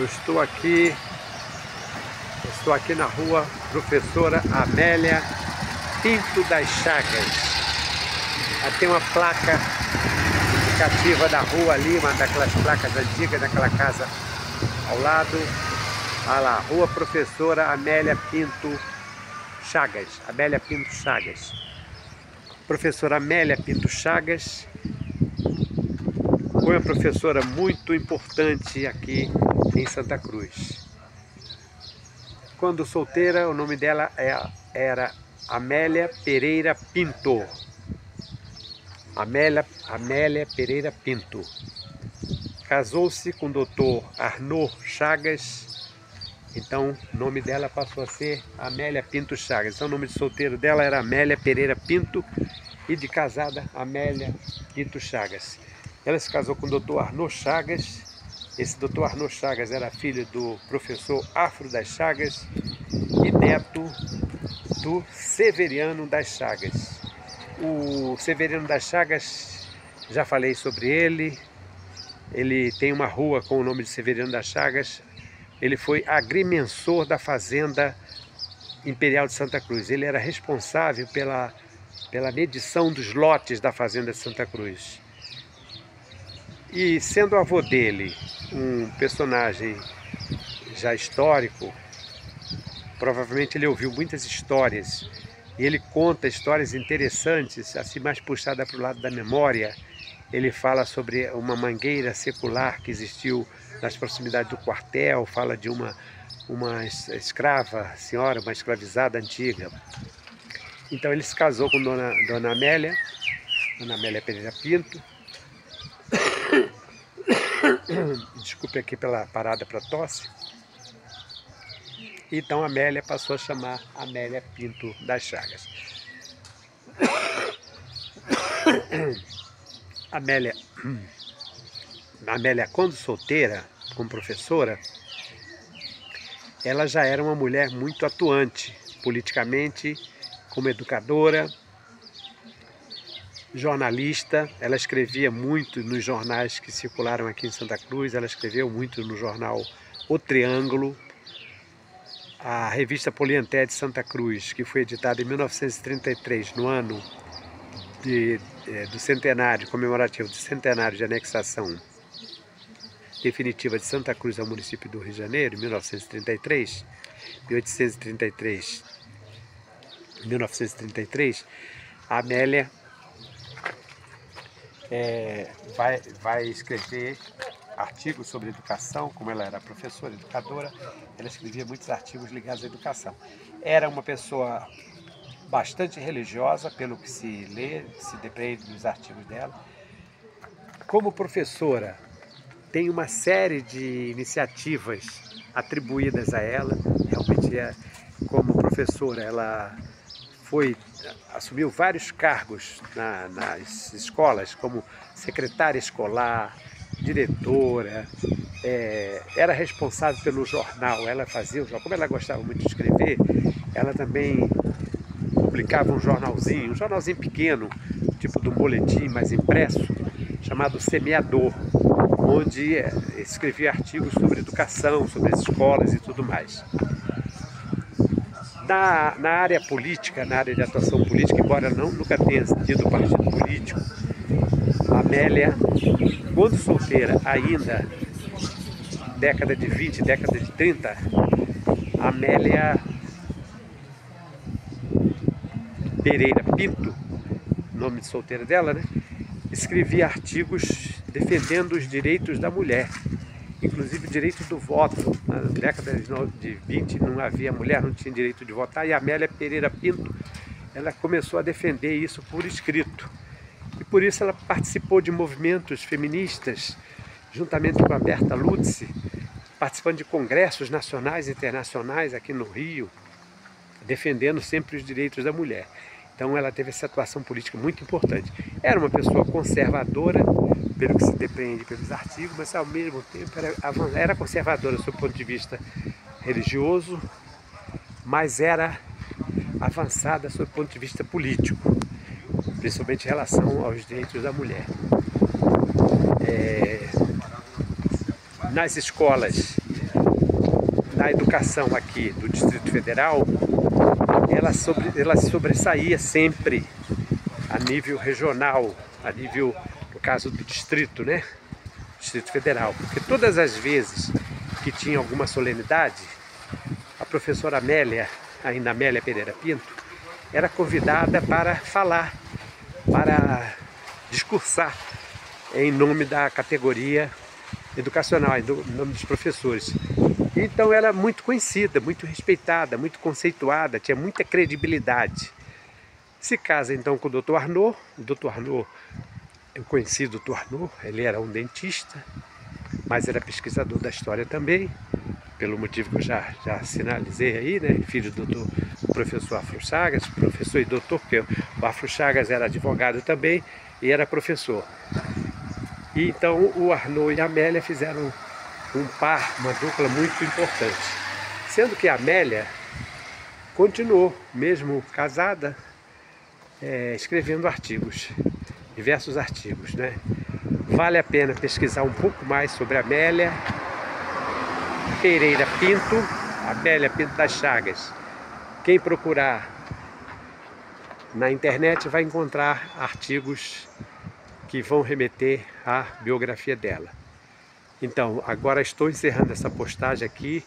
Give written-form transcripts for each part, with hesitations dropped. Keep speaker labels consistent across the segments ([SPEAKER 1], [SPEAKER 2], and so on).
[SPEAKER 1] Estou aqui na rua Professora Amélia Pinto das Chagas. Tem uma placa indicativa da rua ali, uma daquelas placas antigas, daquela casa ao lado. Olha lá, Rua Professora Amélia Pinto Chagas. Amélia Pinto Chagas. Professora Amélia Pinto Chagas foi uma professora muito importante aqui em Santa Cruz. Quando solteira, o nome dela era Amélia Pereira Pinto. Amélia Pereira Pinto. Casou-se com o Dr. Arnaud Chagas, então o nome dela passou a ser Amélia Pinto Chagas. Então o nome de solteiro dela era Amélia Pereira Pinto e de casada Amélia Pinto Chagas. Ela se casou com o Dr. Arnaud Chagas. Esse Dr. Arnaud Chagas era filho do professor Afro das Chagas e neto do Severiano das Chagas. O Severiano das Chagas, já falei sobre ele. Ele tem uma rua com o nome de Severiano das Chagas. Ele foi agrimensor da Fazenda Imperial de Santa Cruz. Ele era responsável pela medição dos lotes da Fazenda de Santa Cruz. E sendo o avô dele um personagem já histórico, provavelmente ele ouviu muitas histórias. E ele conta histórias interessantes, assim mais puxada para o lado da memória. Ele fala sobre uma mangueira secular que existiu nas proximidades do quartel, fala de uma escrava, senhora, uma escravizada antiga. Então ele se casou com Dona Amélia Pereira Pinto. Desculpe aqui pela parada para tosse. Então Amélia passou a chamar Amélia Pinto das Chagas. Amélia, quando solteira, como professora, ela já era uma mulher muito atuante politicamente, como educadora, jornalista. Ela escrevia muito nos jornais que circularam aqui em Santa Cruz. Ela escreveu muito no jornal O Triângulo, a revista Polianté de Santa Cruz, que foi editada em 1933, no ano do centenário, comemorativo do centenário de anexação definitiva de Santa Cruz ao município do Rio de Janeiro, em 1833, a Amélia vai escrever artigos sobre educação. Como ela era professora, educadora, ela escrevia muitos artigos ligados à educação. Era uma pessoa bastante religiosa, pelo que se lê, se depreende dos artigos dela. Como professora, tem uma série de iniciativas atribuídas a ela. Realmente, como professora, ela assumiu vários cargos nas escolas, como secretária escolar, diretora, era responsável pelo jornal. Ela fazia o jornal. Como ela gostava muito de escrever, ela também publicava um jornalzinho pequeno, tipo de um boletim mais impresso, chamado Semeador, onde escrevia artigos sobre educação, sobre as escolas e tudo mais. Na área política, na área de atuação política, embora nunca tenha tido partido político, a Amélia, quando solteira ainda, década de 20, década de 30, a Amélia Pereira Pinto, nome de solteira dela, né? Escrevia artigos defendendo os direitos da mulher, inclusive o direito do voto. Na década de 20 não havia mulher, não tinha direito de votar, e a Amélia Pereira Pinto, ela começou a defender isso por escrito. E por isso ela participou de movimentos feministas, juntamente com a Berta Lutz, participando de congressos nacionais e internacionais aqui no Rio, defendendo sempre os direitos da mulher. Então ela teve essa atuação política muito importante. Era uma pessoa conservadora, pelo que se depreende pelos artigos, mas ao mesmo tempo era conservadora sob o ponto de vista religioso, mas era avançada sob o ponto de vista político, principalmente em relação aos direitos da mulher. Nas escolas, da educação aqui do Distrito Federal, ela sobressaía sempre a nível regional, a nível, no caso do distrito, né? Distrito Federal. Porque todas as vezes que tinha alguma solenidade, a professora Amélia, ainda Amélia Pereira Pinto, era convidada para falar, para discursar em nome da categoria educacional, em nome dos professores. Então ela era muito conhecida, muito respeitada, muito conceituada, tinha muita credibilidade. Se casa então com o Dr. Arnaud. O Dr. Arnaud, eu conheci o Dr. Arnaud, ele era um dentista, mas era pesquisador da história também, pelo motivo que eu já sinalizei aí, né? Filho do professor Afro Chagas, professor e doutor, porque o Afro Chagas era advogado também e era professor. E então o Arnaud e a Amélia fizeram um par, uma dupla muito importante. Sendo que a Amélia continuou, mesmo casada, escrevendo artigos, diversos artigos, né? Vale a pena pesquisar um pouco mais sobre a Amélia Pereira Pinto, Amélia Pinto das Chagas. Quem procurar na internet vai encontrar artigos que vão remeter à biografia dela. Então, agora estou encerrando essa postagem aqui,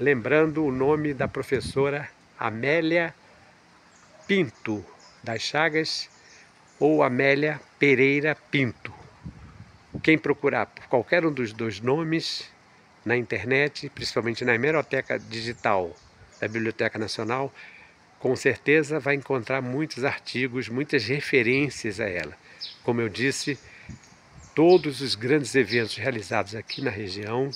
[SPEAKER 1] lembrando o nome da professora Amélia Pinto das Chagas ou Amélia Pereira Pinto. Quem procurar por qualquer um dos dois nomes na internet, principalmente na hemeroteca digital da Biblioteca Nacional, com certeza vai encontrar muitos artigos, muitas referências a ela. Como eu disse, todos os grandes eventos realizados aqui na região,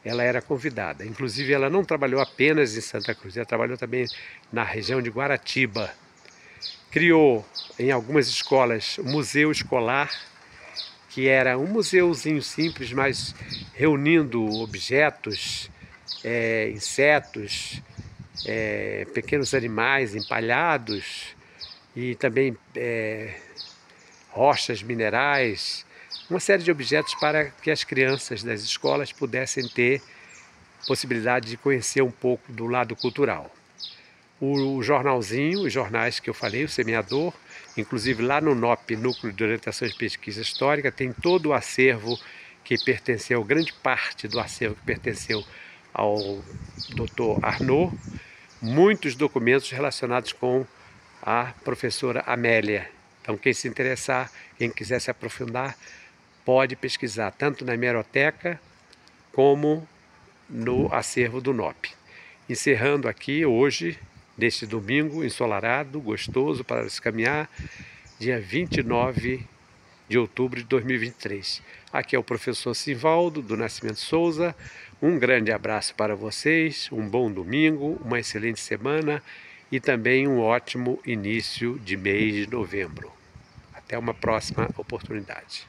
[SPEAKER 1] ela era convidada. Inclusive, ela não trabalhou apenas em Santa Cruz, ela trabalhou também na região de Guaratiba. Criou em algumas escolas o Museu Escolar, que era um museuzinho simples, mas reunindo objetos, insetos, pequenos animais empalhados e também rochas minerais, uma série de objetos para que as crianças das escolas pudessem ter possibilidade de conhecer um pouco do lado cultural. O jornalzinho, os jornais que eu falei, o Semeador, inclusive lá no NOP, Núcleo de Orientação e Pesquisa Histórica, tem todo o acervo que pertenceu, grande parte do acervo que pertenceu ao Dr. Arnaud, muitos documentos relacionados com a professora Amélia. Então, quem se interessar, quem quiser se aprofundar, pode pesquisar tanto na hemeroteca como no acervo do NOP. Encerrando aqui hoje, neste domingo ensolarado, gostoso para se caminhar, dia 29 de outubro de 2023. Aqui é o professor Sivaldo, do Nascimento Souza. Um grande abraço para vocês, um bom domingo, uma excelente semana e também um ótimo início de mês de novembro. Até uma próxima oportunidade.